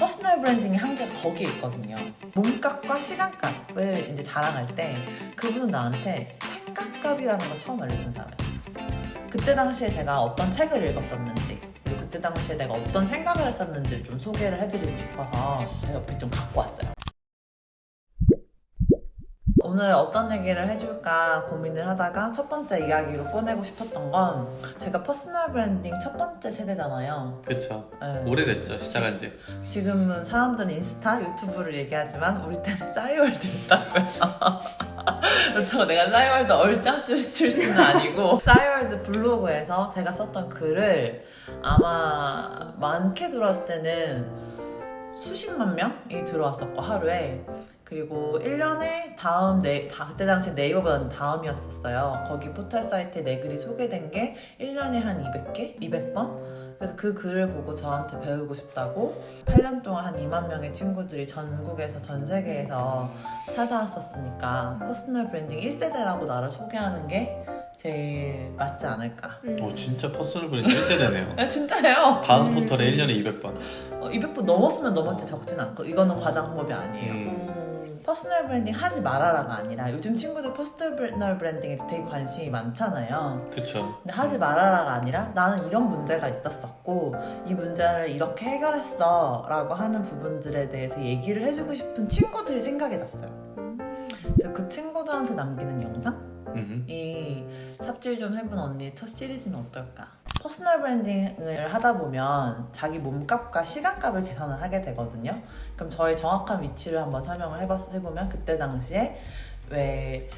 퍼스널 브랜딩의 한계가 거기에 있거든요. 몸값과 시간값을 이제 자랑할 때 그분은 나한테 생각값이라는 걸 처음 알려준 사람이에요. 그때 당시에 제가 어떤 책을 읽었었는지, 그리고 그때 당시에 내가 어떤 생각을 했었는지를 좀 소개를 해드리고 싶어서 제가 옆에 좀 갖고 왔어요. 오늘 어떤 얘기를 해줄까 고민을 하다가 첫 번째 이야기로 꺼내고 싶었던 건, 제가 퍼스널 브랜딩 첫 번째 세대잖아요. 그쵸. 네. 오래됐죠, 시작한 지. 지금은 사람들은 인스타, 유튜브를 얘기하지만 우리 때는 싸이월드였다고요. 그렇다고 내가 싸이월드 얼짱 출신은 아니고 싸이월드 블로그에서 제가 썼던 글을 아마 많게 들어왔을 때는 수십만 명이 들어왔었고, 하루에. 그리고 1년에 그때 당시 네이버보다는 다음이었었어요. 거기 포털 사이트에 내 글이 소개된 게 1년에 한 200개? 200번? 그래서 그 글을 보고 저한테 배우고 싶다고 8년 동안 한 2만 명의 친구들이 전국에서 전 세계에서 찾아왔었으니까 퍼스널 브랜딩 1세대라고 나를 소개하는 게 제일 맞지 않을까. 진짜 퍼스널 브랜드 1세대네요. 아, 진짜예요. 다음 포털에 1년에 200번. 200번 넘었으면 넘었지 적진 않고, 이거는 과장법이 아니에요. 퍼스널 브랜딩 하지 말아라가 아니라, 요즘 친구들 퍼스널 브랜딩에 되게 관심이 많잖아요. 그쵸. 근데 하지 말아라가 아니라, 나는 이런 문제가 있었었고 이 문제를 이렇게 해결했어 라고 하는 부분들에 대해서 얘기를 해주고 싶은 친구들이 생각이 났어요. 그래서 그 친구들한테 남기는 영상이 삽질 좀 해본 언니의 첫 시리즈는 어떨까? 퍼스널 브랜딩을 하다 보면 자기 몸값과 시간값을 계산을 하게 되거든요. 그럼 저의 정확한 위치를 한번 설명을 해보면, 그때 당시에 왜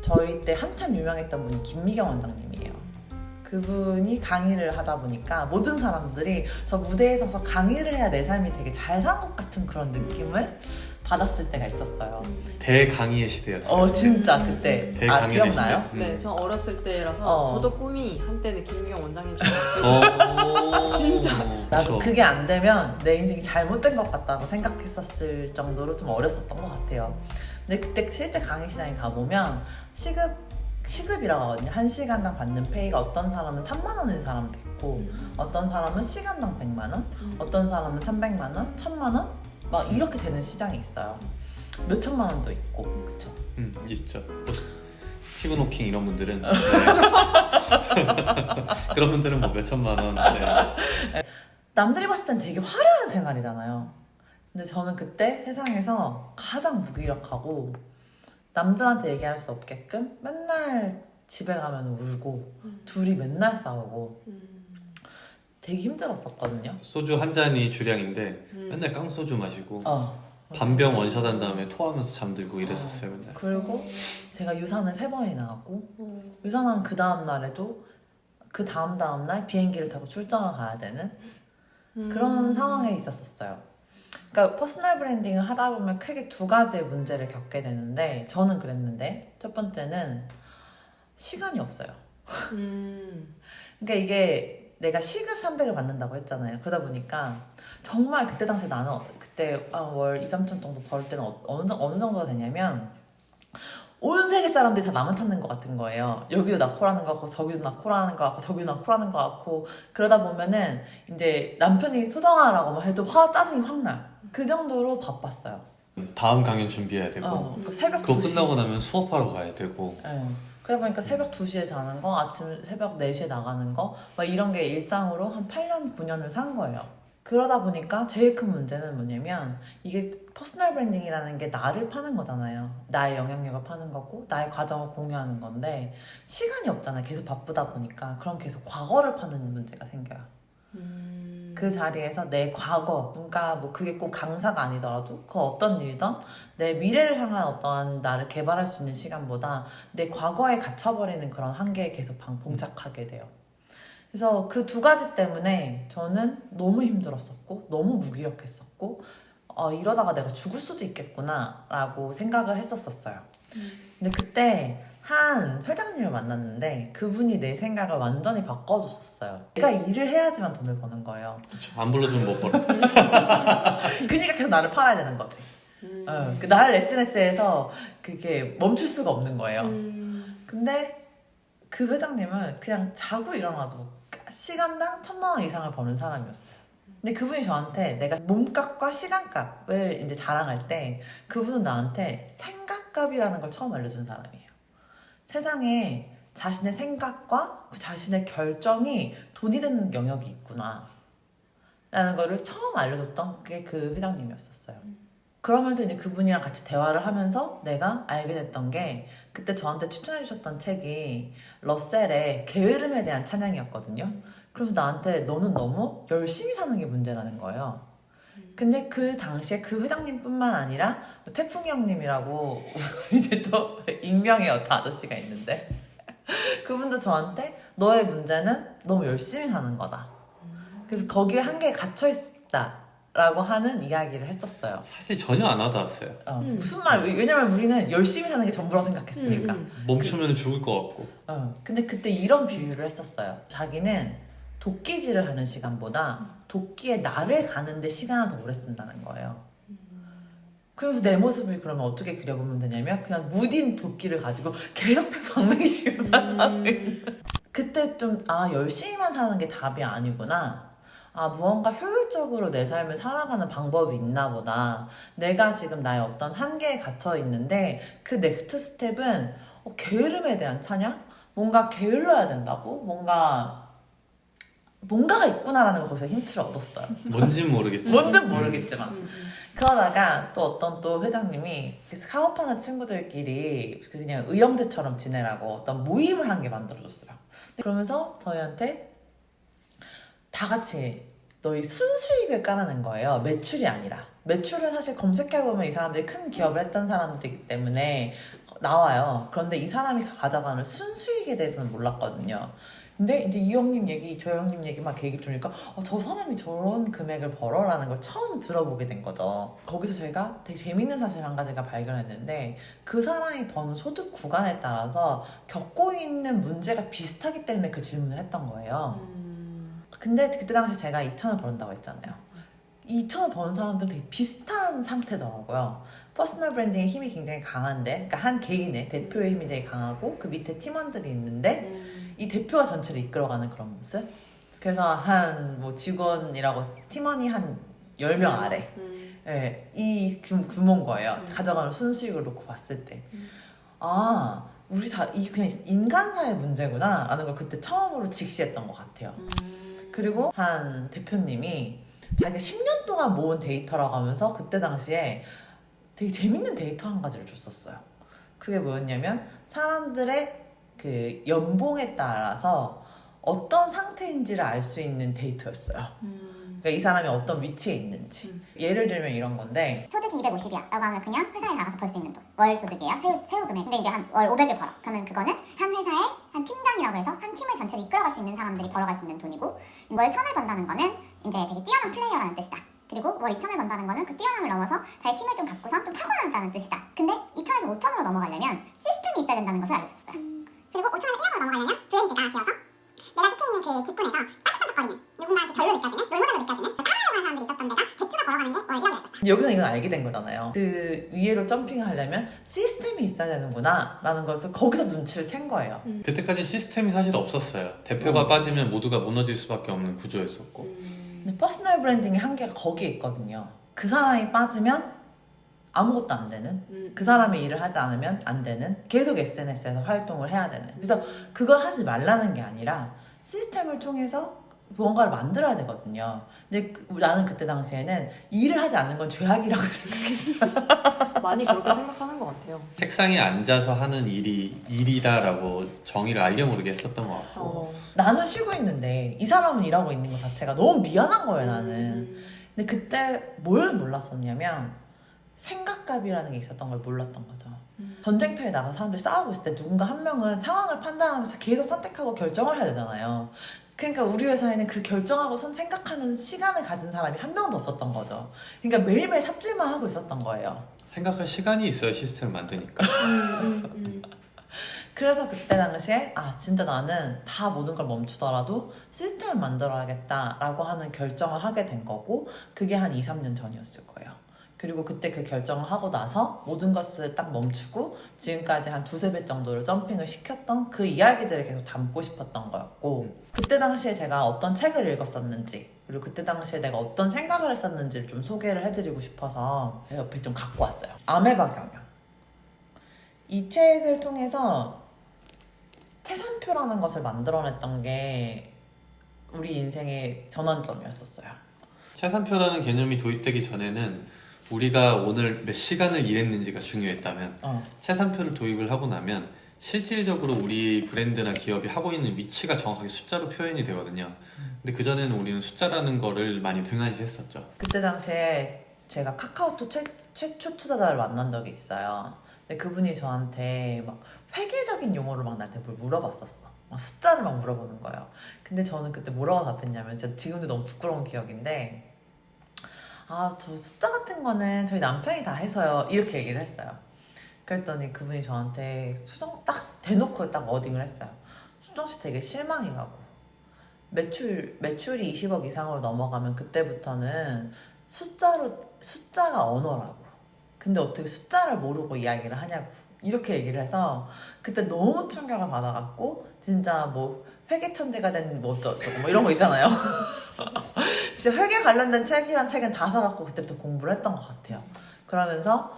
저희 때 한참 유명했던 분이 김미경 원장님이에요. 그분이 강의를 하다 보니까 모든 사람들이 저 무대에 서서 강의를 해야 내 삶이 되게 잘 산 것 같은 그런 느낌을 받았을 때가 있었어요. 대강의의 시대였어요. 진짜 그때. 대강의의 기억나요? 시대. 네, 전 어렸을 때라서 저도 꿈이 한때는 김미경 원장님처럼 진짜. 나도 그게 안 되면 내 인생이 잘못된 것 같다고 생각했었을 정도로 좀 어렸었던 것 같아요. 근데 그때 실제 강의 시장에 가보면 시급이라고 하거든요. 1시간당 받는 페이가 어떤 사람은 3만 원인 사람도 있고, 어떤 사람은 시간당 100만 원, 어떤 사람은 300만 원, 1000만 원, 막 이렇게 되는 시장이 있어요. 몇 천만 원도 있고, 그쵸? 있죠. 뭐 스티븐 호킹 이런 분들은 네. 그런 분들은 뭐 몇 천만 원. 네. 남들이 봤을 땐 되게 화려한 생활이잖아요. 근데 저는 그때 세상에서 가장 무기력하고 남들한테 얘기할 수 없게끔 맨날 집에 가면 울고 둘이 맨날 싸우고 되게 힘들었었거든요. 소주 한 잔이 주량인데 맨날 깡소주 마시고 반병 원샷 한 다음에 토하면서 잠들고 이랬었어요, 맨날. 그리고 제가 유산을 3번이나 하고, 유산한 그 다음 날에도 그 다음 날 비행기를 타고 출장을 가야 되는 그런 상황에 있었어요. 그러니까 퍼스널 브랜딩을 하다 보면 크게 2가지의 문제를 겪게 되는데, 저는 그랬는데, 첫 번째는 시간이 없어요. 그러니까 이게 내가 시급 300을 받는다고 했잖아요. 그러다 보니까 정말 그때 당시에 나는 그때 월 2-3천 정도 벌 때는 어느 정도가 되냐면, 온 세계 사람들이 다 나만 찾는 것 같은 거예요. 여기도 나 코라는 것 같고, 저기도 나 코라는 것 같고, 저기도 나 코라는 것 같고, 그러다 보면은 이제 남편이 소정하라고 해도 짜증이 확 나요. 그 정도로 바빴어요. 다음 강연 준비해야 되고, 그러니까 새벽 그거 2시. 끝나고 나면 수업하러 가야 되고. 네. 그러다 보니까 새벽 2시에 자는 거, 아침 새벽 4시에 나가는 거, 막 이런 게 일상으로 한 8년, 9년을 산 거예요. 그러다 보니까 제일 큰 문제는 뭐냐면, 이게 퍼스널 브랜딩이라는 게 나를 파는 거잖아요. 나의 영향력을 파는 거고, 나의 과정을 공유하는 건데, 시간이 없잖아요. 계속 바쁘다 보니까. 그럼 계속 과거를 파는 문제가 생겨요. 그 자리에서 내 과거, 그러니까 뭐 그게 꼭 강사가 아니더라도 그 어떤 일이든 내 미래를 향한 어떠한 나를 개발할 수 있는 시간보다 내 과거에 갇혀버리는 그런 한계에 계속 봉착하게 돼요. 그래서 그 2가지 때문에 저는 너무 힘들었었고, 너무 무기력했었고, 이러다가 내가 죽을 수도 있겠구나 라고 생각을 했었어요. 근데 그때 한 회장님을 만났는데, 그분이 내 생각을 완전히 바꿔줬었어요. 내가 일을 해야지만 돈을 버는 거예요. 그쵸. 안 불러주면 못 벌어. 그러니까 계속 나를 팔아야 되는 거지. 나를 SNS에서 그게 멈출 수가 없는 거예요. 근데 그 회장님은 그냥 자고 일어나도 시간당 1000만 원 이상을 버는 사람이었어요. 근데 그분이 저한테 내가 몸값과 시간값을 이제 자랑할 때 그분은 나한테 생각값이라는 걸 처음 알려준 사람이에요. 세상에 자신의 생각과 그 자신의 결정이 돈이 되는 영역이 있구나 라는 거를 처음 알려줬던 게 그 회장님이었었어요. 그러면서 이제 그분이랑 같이 대화를 하면서 내가 알게 됐던 게 그때 저한테 추천해 주셨던 책이 러셀의 게으름에 대한 찬양이었거든요. 그래서 나한테 너는 너무 열심히 사는 게 문제라는 거예요. 근데 그 당시에 그 회장님뿐만 아니라 태풍이 형님이라고 이제 또 익명의 어떤 아저씨가 있는데 그분도 저한테 너의 문제는 너무 열심히 사는 거다. 그래서 거기에 한계에 갇혀있다 라고 하는 이야기를 했었어요. 사실 전혀 안 와닿았어요. 무슨 말? 왜냐면 우리는 열심히 사는 게 전부라고 생각했으니까. 멈추면 죽을 것 같고. 근데 그때 이런 비유를 했었어요. 자기는 도끼질을 하는 시간보다 도끼에 날을 가는데 시간을 더 오래 쓴다는 거예요. 그러면서 내 모습을 그러면 어떻게 그려보면 되냐면 그냥 무딘 도끼를 가지고 계속 방맹이 지으면 그때 좀 열심히만 사는 게 답이 아니구나. 무언가 효율적으로 내 삶을 살아가는 방법이 있나 보다. 내가 지금 나의 어떤 한계에 갇혀 있는데 그 넥스트 스텝은 게으름에 대한 찬양? 뭔가 게을러야 된다고? 뭔가가 있구나라는 걸 거기서 힌트를 얻었어요. 뭔진 모르겠지만. 뭔든 모르겠지만. 그러다가 또 어떤 또 회장님이 사업하는 친구들끼리 그냥 의형제처럼 지내라고 어떤 모임을 한 게 만들어줬어요. 그러면서 저희한테 다 같이 너희 순수익을 까라는 거예요. 매출이 아니라. 매출은 사실 검색해보면 이 사람들이 큰 기업을 했던 사람들이기 때문에 나와요. 그런데 이 사람이 가져가는 순수익에 대해서는 몰랐거든요. 근데 이제 이 형님 얘기, 저 형님 얘기 막 얘기 들으니까 저 사람이 저런 금액을 벌어라는 걸 처음 들어보게 된 거죠. 거기서 제가 되게 재밌는 사실 한 가지가 발견했는데 그 사람이 버는 소득 구간에 따라서 겪고 있는 문제가 비슷하기 때문에 그 질문을 했던 거예요. 근데 그때 당시에 제가 2,000을 벌었다고 했잖아요. 2,000을 버는 사람들은 되게 비슷한 상태더라고요. 퍼스널 브랜딩의 힘이 굉장히 강한데, 그러니까 한 개인의 대표의 힘이 되게 강하고 그 밑에 팀원들이 있는데 이 대표가 전체를 이끌어가는 그런 모습. 그래서 한 직원이라고 팀원이 한 10명 아래 예, 이 규모인 거예요. 가져가는 순수익을 놓고 봤을 때 우리 다 그냥 인간사의 문제구나 라는 걸 그때 처음으로 직시했던 것 같아요. 그리고 한 대표님이 자기가 10년 동안 모은 데이터라고 하면서 그때 당시에 되게 재밌는 데이터 한 가지를 줬었어요. 그게 뭐였냐면 사람들의 그 연봉에 따라서 어떤 상태인지를 알 수 있는 데이터였어요. 그러니까 이 사람이 어떤 위치에 있는지. 예를 들면 이런 건데 소득이 250이야 라고 하면 그냥 회사에 나가서 벌 수 있는 돈 월 소득이에요. 세후 금액. 근데 이제 한 월 500을 벌어. 그러면 그거는 한 회사의 한 팀장이라고 해서 한 팀을 전체를 이끌어갈 수 있는 사람들이 벌어갈 수 있는 돈이고 월 1,000을 번다는 거는 이제 되게 뛰어난 플레이어라는 뜻이다. 그리고 월 2,000을 번다는 거는 그 뛰어남을 넘어서 자기 팀을 좀 갖고서 좀 타고난다는 뜻이다. 근데 2,000에서 5,000으로 넘어가려면 시스템이 있어야 된다는 것을 알려줬어요. 그리고 5,000에서 1억으로 넘어가려면 브랜드가 되어서 내가 속해 있는 그 직군에서 따뜻따뜻거리는 누군가한테 별로 느껴지는 롤모델로 느껴지는 따라하는 사람들이 있었던 데가 대표가 걸어가는 게 월 1억이었어요. 여기서 이건 알게 된 거잖아요. 그 위에로 점핑을 하려면 시스템이 있어야 되는구나 라는 것을 거기서 눈치를 챈 거예요. 그때까지 시스템이 사실 없었어요. 대표가 빠지면 모두가 무너질 수밖에 없는 구조였었고. 근데 퍼스널 브랜딩의 한계가 거기에 있거든요. 그 사람이 빠지면 아무것도 안 되는, 그 사람이 일을 하지 않으면 안 되는, 계속 SNS에서 활동을 해야 되는. 그래서 그걸 하지 말라는 게 아니라 시스템을 통해서 무언가를 만들어야 되거든요. 근데 나는 그때 당시에는 일을 하지 않는 건 죄악이라고 생각했어요. 많이 그렇게 생각하는 것 같아요. 책상에 앉아서 하는 일이 일이다라고 정의를 알게 모르게 했었던 것 같고. 나는 쉬고 있는데 이 사람은 일하고 있는 것 자체가 너무 미안한 거예요, 나는. 근데 그때 뭘 몰랐었냐면 생각값이라는 게 있었던 걸 몰랐던 거죠. 전쟁터에 나가서 사람들이 싸우고 있을 때 누군가 한 명은 상황을 판단하면서 계속 선택하고 결정을 해야 되잖아요. 그러니까 우리 회사에는 그 결정하고 생각하는 시간을 가진 사람이 한 명도 없었던 거죠. 그러니까 매일매일 삽질만 하고 있었던 거예요. 생각할 시간이 있어야 시스템을 만드니까. 그래서 그때 당시에 진짜 나는 다 모든 걸 멈추더라도 시스템을 만들어야겠다라고 하는 결정을 하게 된 거고 그게 한 2, 3년 전이었을 거예요. 그리고 그때 그 결정을 하고 나서 모든 것을 딱 멈추고 지금까지 한 2-3배 정도로 점핑을 시켰던 그 이야기들을 계속 담고 싶었던 거였고, 그때 당시에 제가 어떤 책을 읽었었는지 그리고 그때 당시에 내가 어떤 생각을 했었는지를 좀 소개를 해드리고 싶어서 제 옆에 좀 갖고 왔어요. 아메바 경영. 이 책을 통해서 체산표라는 것을 만들어냈던 게 우리 인생의 전환점이었었어요. 체산표라는 개념이 도입되기 전에는 우리가 오늘 몇 시간을 일했는지가 중요했다면 체산표를 도입을 하고 나면 실질적으로 우리 브랜드나 기업이 하고 있는 위치가 정확하게 숫자로 표현이 되거든요. 근데 그전에는 우리는 숫자라는 거를 많이 등한시했었죠. 그때 당시에 제가 카카오톡 최초 투자자를 만난 적이 있어요. 근데 그분이 저한테 막 회계적인 용어로 막 나한테 뭘 물어봤었어. 막 숫자를 막 물어보는 거예요. 근데 저는 그때 뭐라고 답했냐면, 진짜 지금도 너무 부끄러운 기억인데, 저 숫자 같은 거는 저희 남편이 다 해서요, 이렇게 얘기를 했어요. 그랬더니 그분이 저한테 수정 딱 대놓고 딱 워딩을 했어요. 수정씨 되게 실망이라고. 매출이 20억 이상으로 넘어가면 그때부터는 숫자가 언어라고. 근데 어떻게 숫자를 모르고 이야기를 하냐고, 이렇게 얘기를 해서 그때 너무 충격을 받아갖고, 진짜 뭐 회계 천재가 된 뭐 어쩌고 뭐 이런 거 있잖아요. 진짜 회계 관련된 책이란 책은 다 사갖고 그때부터 공부를 했던 것 같아요. 그러면서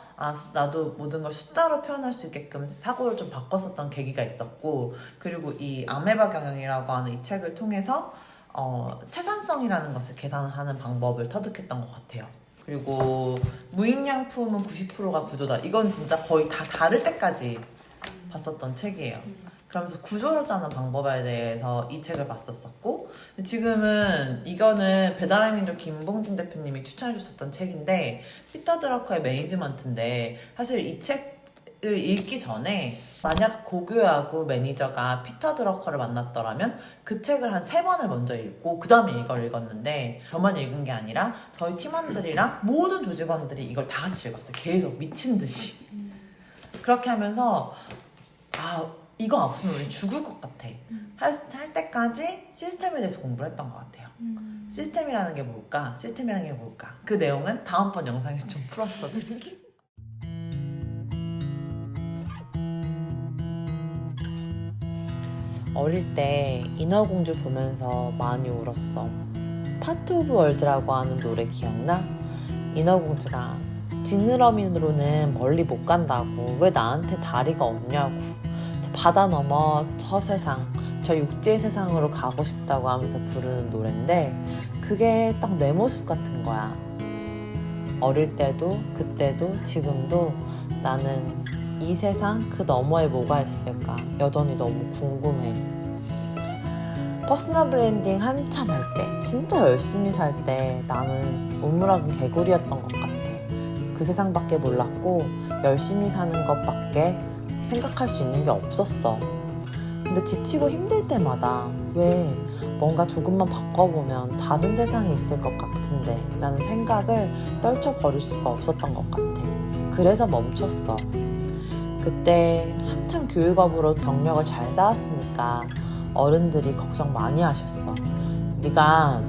나도 모든 걸 숫자로 표현할 수 있게끔 사고를 좀 바꿨었던 계기가 있었고, 그리고 이 아메바 경영이라고 하는 이 책을 통해서 채산성이라는 것을 계산하는 방법을 터득했던 것 같아요. 그리고 무인양품은 90%가 구조다. 이건 진짜 거의 다 다를 때까지 봤었던 책이에요. 그러면서 구조를 짜는 방법에 대해서 이 책을 봤었고, 지금은 이거는 배달의 민족 김봉준 대표님이 추천해 주셨던 책인데, 피터 드러커의 매니지먼트인데, 사실 이 책을 읽기 전에 만약 고교야구 매니저가 피터 드러커를 만났더라면 그 책을 한 3번을 먼저 읽고 그 다음에 이걸 읽었는데, 저만 읽은 게 아니라 저희 팀원들이랑 모든 조직원들이 이걸 다 같이 읽었어요. 계속 미친 듯이. 그렇게 하면서 이거 없으면 우리 죽을 것 같아. 할 때까지 시스템에 대해서 공부를 했던 것 같아요. 시스템이라는 게 뭘까? 그 내용은 다음번 영상에서 좀 풀어서 드릴게요. 어릴 때 인어공주 보면서 많이 울었어. 파트 오브 월드라고 하는 노래 기억나? 인어공주가 지느러미로는 멀리 못 간다고, 왜 나한테 다리가 없냐고, 저 바다 넘어 저 세상, 저 육지의 세상으로 가고 싶다고 하면서 부르는 노래인데, 그게 딱 내 모습 같은 거야. 어릴 때도 그때도 지금도 나는 이 세상 그 너머에 뭐가 있을까 여전히 너무 궁금해. 퍼스널 브랜딩 한참 할 때, 진짜 열심히 살 때 나는 우물학은 개구리였던 것 같아. 그 세상밖에 몰랐고 열심히 사는 것밖에 생각할 수 있는 게 없었어. 근데 지치고 힘들 때마다 왜 뭔가 조금만 바꿔보면 다른 세상이 있을 것 같은데 라는 생각을 떨쳐버릴 수가 없었던 것 같아. 그래서 멈췄어. 그때 한참 교육업으로 경력을 잘 쌓았으니까 어른들이 걱정 많이 하셨어. 네가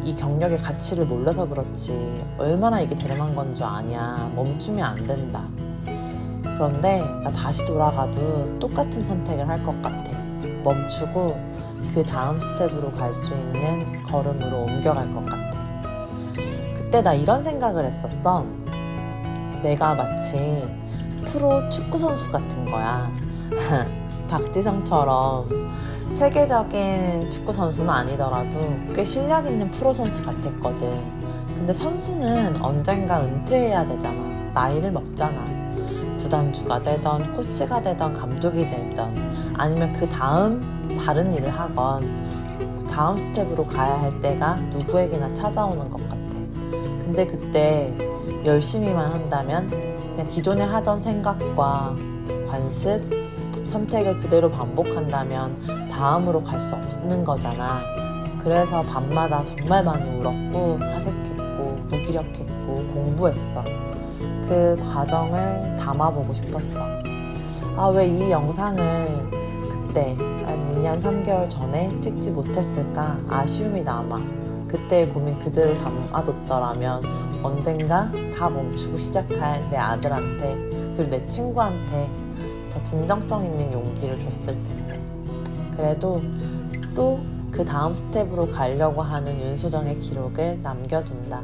이 경력의 가치를 몰라서 그렇지 얼마나 이게 대단한 건 줄 아냐, 멈추면 안 된다. 그런데 나 다시 돌아가도 똑같은 선택을 할 것 같아. 멈추고 그 다음 스텝으로 갈 수 있는 걸음으로 옮겨갈 것 같아. 그때 나 이런 생각을 했었어. 내가 마치 프로 축구 선수 같은 거야. 박지성처럼 세계적인 축구 선수는 아니더라도 꽤 실력 있는 프로 선수 같았거든. 근데 선수는 언젠가 은퇴해야 되잖아. 나이를 먹잖아. 구단주가 되던 코치가 되던 감독이 되던 아니면 그 다음 다른 일을 하건 다음 스텝으로 가야 할 때가 누구에게나 찾아오는 것 같아. 근데 그때 열심히만 한다면 그냥 기존에 하던 생각과 관습, 선택을 그대로 반복한다면 다음으로 갈 수 없는 거잖아. 그래서 밤마다 정말 많이 울었고 사색했고 무기력했고 공부했어. 그 과정을 담아보고 싶었어. 왜 이 영상을 그때 한 2년 3개월 전에 찍지 못했을까 아쉬움이 남아. 그때의 고민 그대로 담아뒀더라면 언젠가 다 멈추고 시작할 내 아들한테 그리고 내 친구한테 더 진정성 있는 용기를 줬을 텐데 그래도 또 그 다음 스텝으로 가려고 하는 윤소정의 기록을 남겨둔다.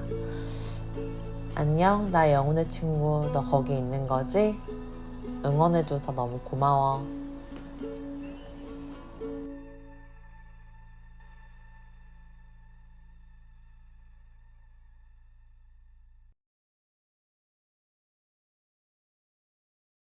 안녕, 나 영훈의 친구. 너 거기 있는 거지? 응원해줘서 너무 고마워.